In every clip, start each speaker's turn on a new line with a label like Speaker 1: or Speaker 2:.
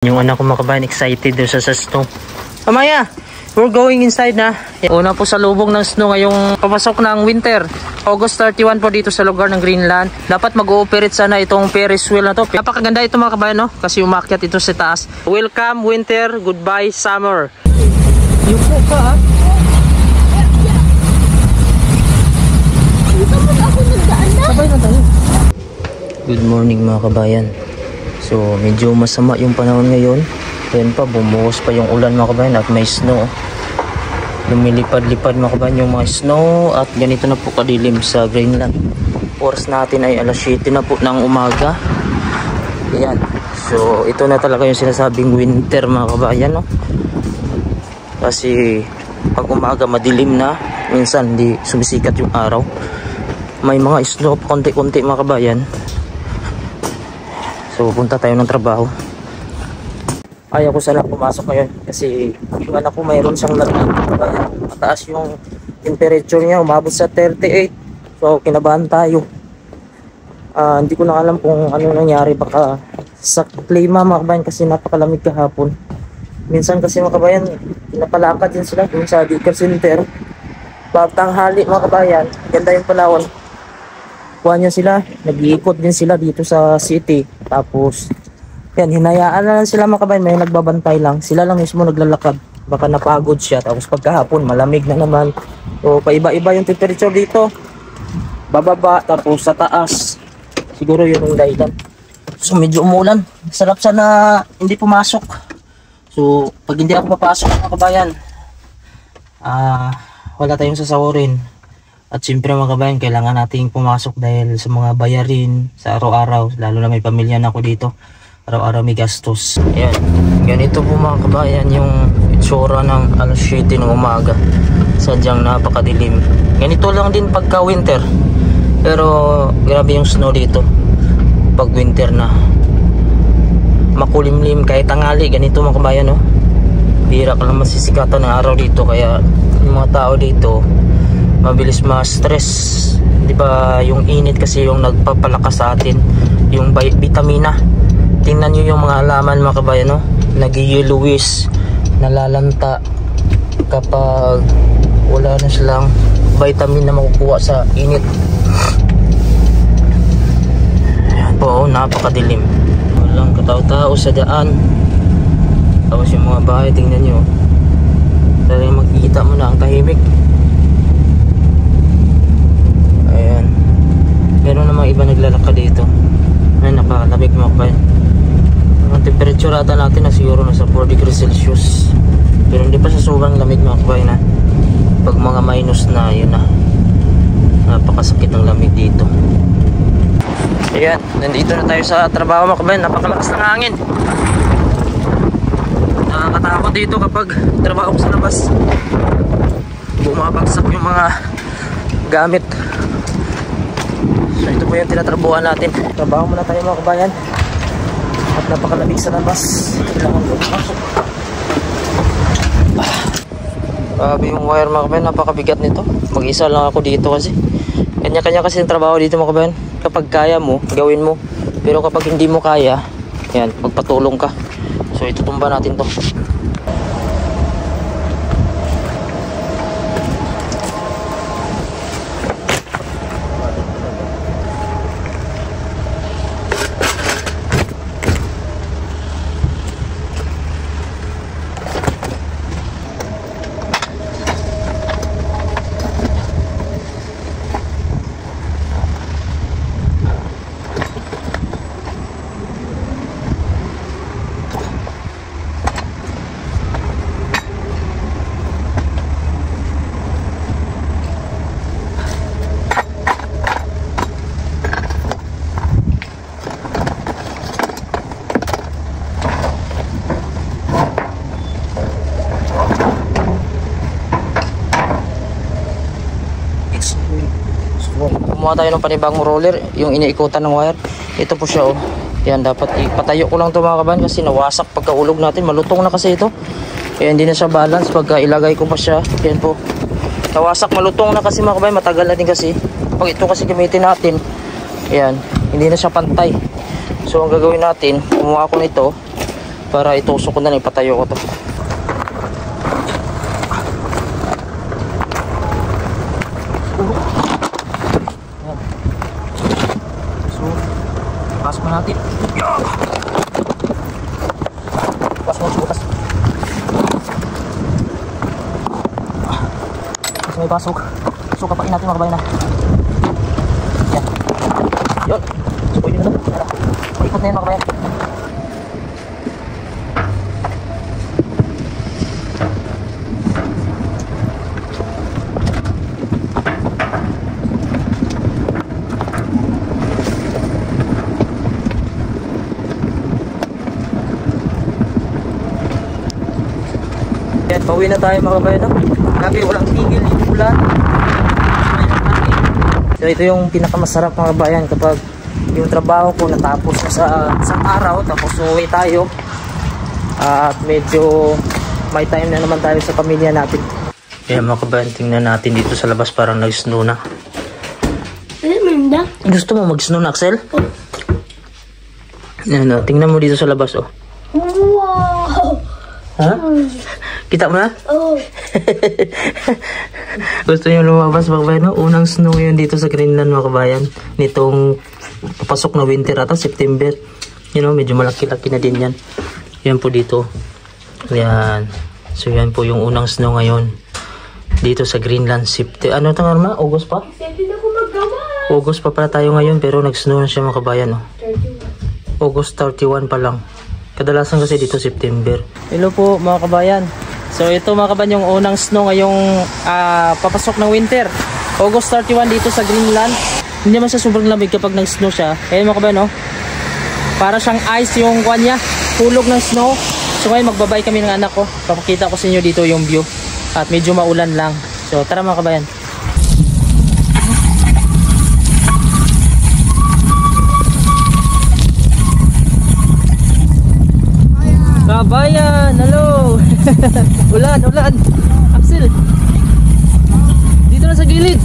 Speaker 1: Yung anak ko mga kabayan, excited doon sa snow. Amaya, we're going inside na. Una po sa lubong ng snow ngayong papasok ng winter. August 31 po dito sa lugar ng Greenland. Dapat mag-ooperate sana itong Ferris wheel na to. Napakaganda ito mga kabayan, no? Kasi umakyat ito sa taas. Welcome winter, goodbye summer. Yuko ka ha? Sabay na tayo. Good morning mga kabayan. So medyo masama yung panahon ngayon. Ayan pa, bumuhos pa yung ulan mga kabayan at may snow. Lumilipad-lipad mga kabayan yung mga snow at ganito na po kadilim sa Greenland. Oras natin ay alas 7 na po ng umaga. Ayan. So ito na talaga yung sinasabing winter mga kabayan, no? Kasi pag umaga madilim na, minsan hindi sumisikat yung araw. May mga snow konti-konti mga kabayan. So pupunta tayo ng trabaho. Ayaw ko sana pumasok ngayon kasi yung anak ko mayroon siyang lagnat. Mataas yung temperature niya, umabot sa 38. So kinabahan tayo. Hindi ko na alam kung ano nangyari, baka sa klima mga kabayan kasi napakalamig kahapon. Minsan kasi mga kabayan, napalakad din sila dun sa daycare center. Pagtanghali mga kabayan, ganda yung panahon. Kuha niya sila, nag-iikot din sila dito sa city. Tapos, yan, hinayaan na lang sila mga kabayan, may nagbabantay lang. Sila lang mismo naglalakad. Baka napagod siya. Tapos pagkahapon, malamig na naman. So, paiba-iba yung temperature dito. Bababa, tapos sa taas. Siguro yun yung dahilan. So, medyo umulan. Sarap sana hindi pumasok. So, pag hindi ako papasok mga kabayan, wala tayong sasawarin. At siyempre mga kabayan, kailangan nating pumasok dahil sa mga bayarin sa araw-araw. Lalo na may pamilya na ako dito. Araw-araw may gastos. Ayan. Ganito po mga kabayan yung itsura ng alas 7 ng umaga. Sadyang napakadilim. Ganito lang din pagka winter. Pero grabe yung snow dito. Pag winter na. Makulimlim kahit tangali. Ganito mga kabayan, no? Bihira ka lang masisikatan ng araw dito. Kaya yung mga tao dito mabilis ma-stress, di ba? Yung init kasi yung nagpapalakas sa atin, yung vitamina. Tingnan nyo yung mga halaman mga kabayan, no? Nag-yellowish, nalalanta kapag wala na silang vitamin na makukuha sa init. Ayan po, napakadilim, walang katao-tao sa daan. Tapos yung mga bahay, tingnan nyo, talagang makikita mo na ang tahimik. Ayan. Meron namang iba naglalakad dito. Ay, napakalamig mga kabayan. Ang temperature ata natin na siguro nasa 4 degrees Celsius. Pero hindi pa sa sobrang lamig mga kabayan, ha. Pag mga minus na, yun na. Napakasakit ng lamig dito. Ayan, nandito na tayo sa trabaho mga kabayan. Napakalakas ng hangin. Nakakatakot dito kapag trabaho ko sa labas. Bumabagsak yung mga gamit. So ito po yung tinatrabuhan natin. Trabaho muna tayo mga kabayan. At napakalamig sa labas. Kailangan ko pumasok. Grabe yung wire mga kabayan. Napakabigat nito. Mag-isa lang ako dito kasi. Kanya-kanya kasi yung trabaho dito mga kabayan. Kapag kaya mo, gawin mo. Pero kapag hindi mo kaya, yan, magpatulong ka. So itutumba natin to. Kumuha tayo ng panibagong roller, yung iniikutan ng wire. Ito po siya, oh. Yan, dapat ipatayo ko lang ito mga kabayan kasi nawasak pagkaulog natin. Malutong na kasi ito. Kaya hindi na siya balance pagka ilagay ko pa siya. Yan po. Nawasak, malutong na kasi mga kabayan. Matagal na din kasi. Pag ito kasi gamitin natin, yan, hindi na siya pantay. So ang gagawin natin, kumuha ko nito, para itusok ko na lang, ipatayo ko to. So, pasok na natin. Pasok mo, bukas. May pasok. So, kapain natin mga kabayan na. Yan. Yun. So, yun na. Paikot na yun mga kabayan. Yan, pauwi na tayo mga kabayan. Grabe, walang tigil yung ulan. So ito yung pinakamasarap mga kabayan, kapag yung trabaho ko natapos na sa isang araw, tapos uwi tayo at medyo may time na naman tayo sa pamilya natin. Kaya mga kabayan, tingnan natin dito sa labas, parang nag-snow na. Gusto mo mag-snow na, Axel? Ano, tingnan mo dito sa labas, oh.
Speaker 2: Wow!
Speaker 1: Ha? Kita mo na?
Speaker 2: Oh.
Speaker 1: Gusto nyo lumabas mga kabayan, no? Unang snow yun dito sa Greenland mga kabayan. Nitong papasok na winter ata, September. You know, medyo malaki-laki na din yan. Yan po dito. Yan. So yan po yung unang snow ngayon. Dito sa Greenland. Ano ito nga, August pa? August pa pala tayo ngayon, pero nag-snow na siya mga kabayan. No? August 31 pa lang. Kadalasan kasi dito September. Hello po mga kabayan. So ito mga kabayan yung unang snow ngayong papasok ng winter. August 31 dito sa Greenland. Hindi naman siya sobrang lamig kapag nag-snow siya. Kaya mga kabayan, no? Para siyang ice yung kwan niya. Hulog ng snow. So ngayon magbabay kami ng anak ko. Papakita ko sa inyo dito yung view. At medyo maulan lang. So tara mga kabayan. Kabayan, hello. Ulan. Axel. Dito na sa gilid.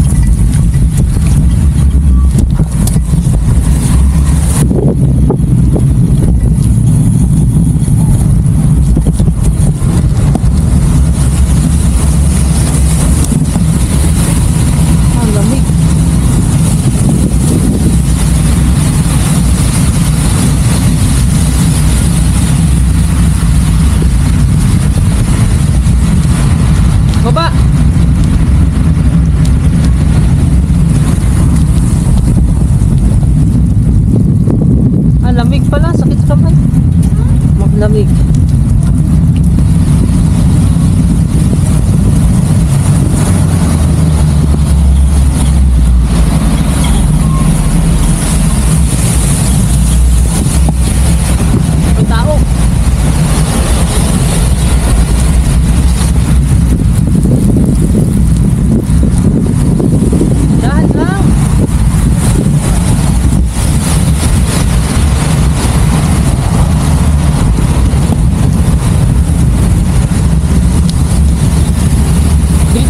Speaker 1: Ang lamig. Baba. Ang lamig pala, sakit sa kamay. Maglamig. May tao. Dahan lang.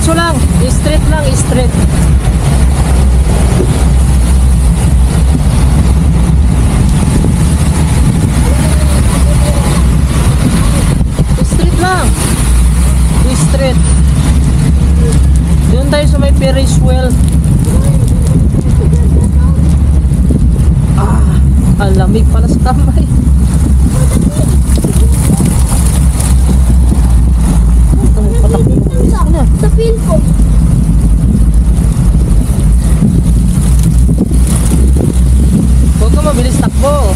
Speaker 1: Diretso lang, straight lang, straight. Straight lang. Straight. Doon tayo sa may Ferris wheel. Ang lamig pala sa kamay.
Speaker 2: Sa feel ko.
Speaker 1: Huwag ka mabilis takbo.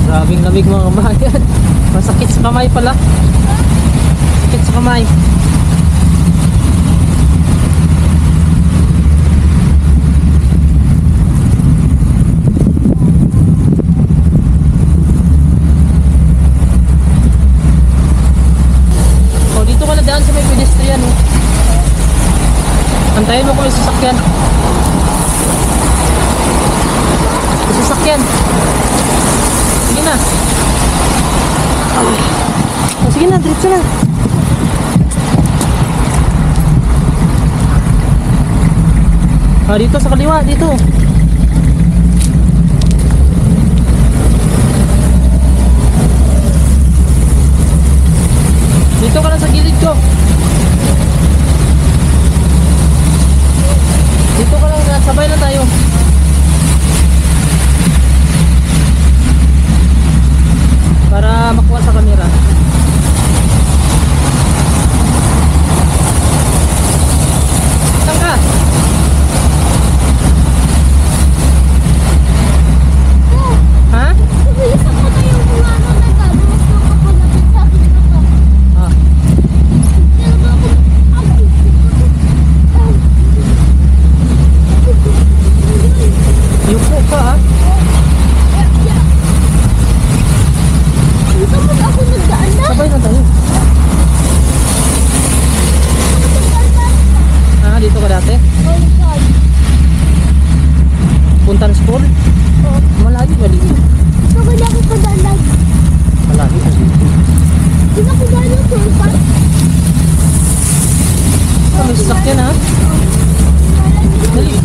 Speaker 1: Grabing lamig mga kabayan. Masakit sa kamay pala. Sakit sa kamay. Oh, dito ka na daan sa may pedestrian. Oh. Antayin mo kung may sasakyan. May sasakyan. Sige na. Sige na, diretso na. Dito sa kaliwa, dito. Dito ka lang sa gilid ko. Dito ka lang, sabay na tayo. Para makuha sa camera. Saan ka? Ha?
Speaker 2: Bilis ako na yung mga nagagawa ko kapalapit sa akin ito.
Speaker 1: Ah.
Speaker 2: Pero ako,
Speaker 1: Yuko ka ha?
Speaker 2: dito mo ako nagdaan na.
Speaker 1: Sabay na tayo. Dito ka dati?
Speaker 2: Oh my God.
Speaker 1: Puntan school?
Speaker 2: Oh,
Speaker 1: Malayo ba dito?
Speaker 2: ito kaya ako padaan lagi.
Speaker 1: Malayo kasi.
Speaker 2: Dito ako daan yung sulpan.
Speaker 1: May sasakyan ha? Dali.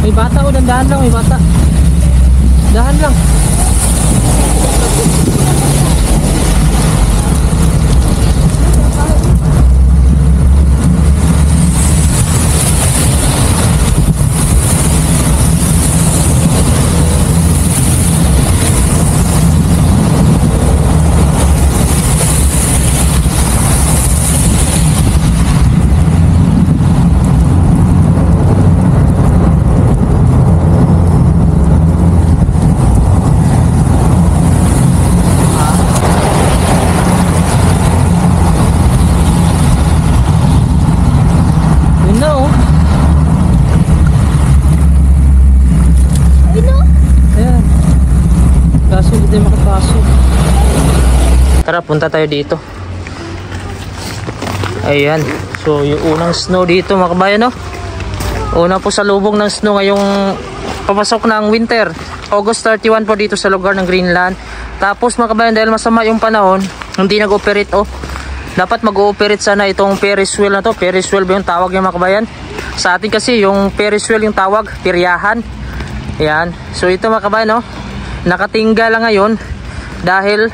Speaker 1: May bata o dandahan lang, may bata. Dahan lang. Tara, punta tayo dito. Ayan. So, yung unang snow dito mga kabayan, no? Una po sa lubong ng snow ngayong papasok ng winter. August 31 po dito sa lugar ng Greenland. Tapos mga kabayan, dahil masama yung panahon, hindi nag-operate, oh. Dapat mag-ooperate sana itong Ferris wheel na to. Ferris wheel ba yung tawag yung mga kabayan? Sa atin kasi, yung Ferris wheel yung tawag, piryahan. Ayan. So, ito mga kabayan, no? Nakatingga lang ngayon dahil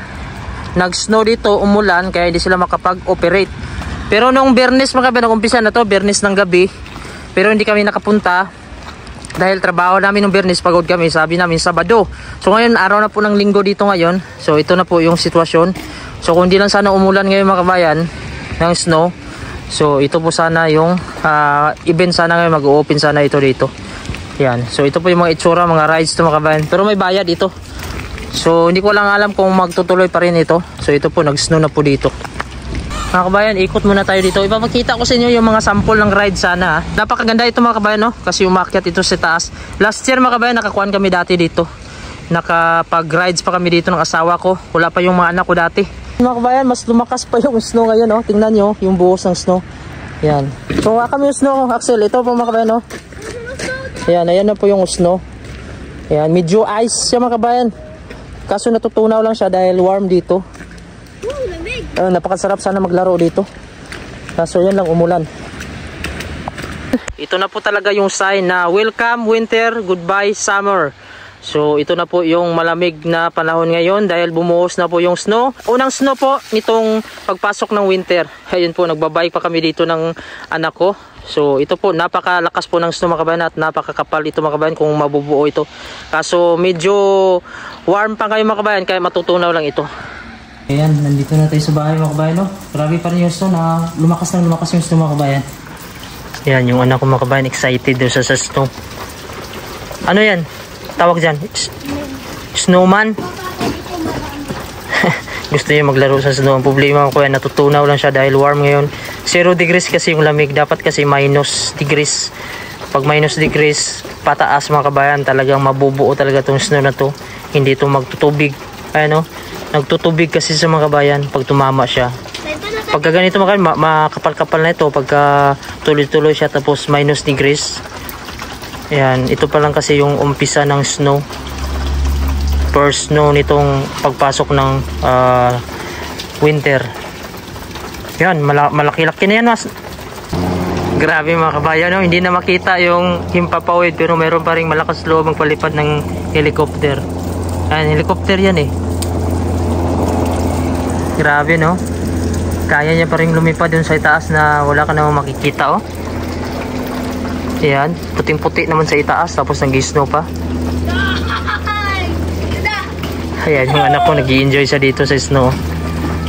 Speaker 1: nag-snow dito, umulan, kaya hindi sila makapag-operate. Pero nung Biyernes mga kabayan, nag-umpisa na to, Biyernes ng gabi. Pero hindi kami nakapunta dahil trabaho namin nung Biyernes, pagod kami, sabi namin Sabado. So ngayon, araw na po ng Linggo dito ngayon. So ito na po yung sitwasyon. So kung hindi lang sana umulan ngayon mga kabayan ng snow, so ito po sana yung event sana ngayon, mag-open sana ito dito. Yan. So ito po yung mga itsura, mga rides to mga kabayan. Pero may bayad ito. So hindi ko lang alam kung magtutuloy pa rin ito. So ito po, nag-snow na po dito. Mga kabayan, ikot muna tayo dito. Ipapakita ko sa inyo yung mga sample ng ride sana. Napakaganda ito mga kabayan, no? Kasi umakyat ito sa taas. Last year mga kabayan, nakakuhan kami dati dito. Nakapag-rides pa kami dito ng asawa ko. Wala pa yung mga anak ko dati. Mga kabayan, mas lumakas pa yung snow ngayon, no? Tingnan nyo yung buhos ng snow. Yan. So kami yung snow, Axel. Ito po mga kabayan, no? Ayan, ayan na po yung snow. Ayan, medyo ice siya mga kabayan. Kaso natutunaw lang siya dahil warm dito. Napakasarap sana maglaro dito. Kaso yan lang, umulan. Ito na po talaga yung sign na welcome winter, goodbye summer. So ito na po yung malamig na panahon ngayon dahil bumuhos na po yung snow. Unang snow po nitong pagpasok ng winter. Ayun po, nagbabike pa kami dito ng anak ko. So ito po, napakalakas po ng snow mga kabayan at napakakapal ito mga kabayan kung mabubuo ito. Kaso medyo warm pa kayo mga kabayan, kaya matutunaw lang ito. Ayan, nandito na tayo sa bahay mga kabayan, no? Grabe pa rin yung snow na lumakas yung snow mga kabayan. Ayan, yung anak ko mga kabayan, excited daw sa snow. Ano yan? Tawag dyan? Snowman? Gusto niya maglaro sa snow. Ang problema ko yan, natutunaw lang siya dahil warm ngayon. 0 degrees kasi yung lamig. Dapat kasi minus degrees. Pag minus degrees, pataas mga kabayan, talagang mabubuo talaga itong snow na to. Hindi ito magtutubig. Ano? Nagtutubig kasi sa mga kabayan pag tumama siya. Pagka ganito mga kabayan, makapal-kapal na ito. Pagka tuloy-tuloy siya tapos minus degrees. Ayan, ito pa lang kasi yung umpisa ng snow. First snow nitong pagpasok ng winter. Yan, malaki-laki na yan, mas. Grabe mga kabayan, no? Hindi na makita yung himpapawid pero mayroon pa rin malakas loob magpalipad ng helicopter. Ayan, helicopter yan eh. Grabe, no? Kaya niya pa rin lumipad dun sa itaas na wala ka namang makikita, oh. Ayan, puting-puti naman sa itaas tapos nag-snow pa. Ayan, yung anak ko nag-i-enjoy siya dito sa snow.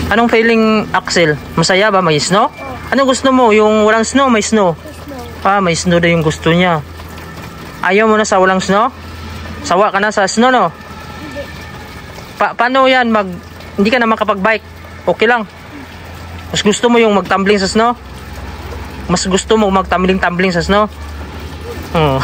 Speaker 1: Anong feeling, Axel? Masaya ba? May snow? Anong gusto mo? Yung walang snow, may snow? Ah, may snow na yung gusto niya. Ayaw mo na sa walang snow? Sawa ka na sa snow, no? Paano yan? Hindi ka na makapag-bike? Okay lang. Mas gusto mo yung magtumbling sa snow? Mas gusto mo magtumbling-tumbling sa snow? Oh.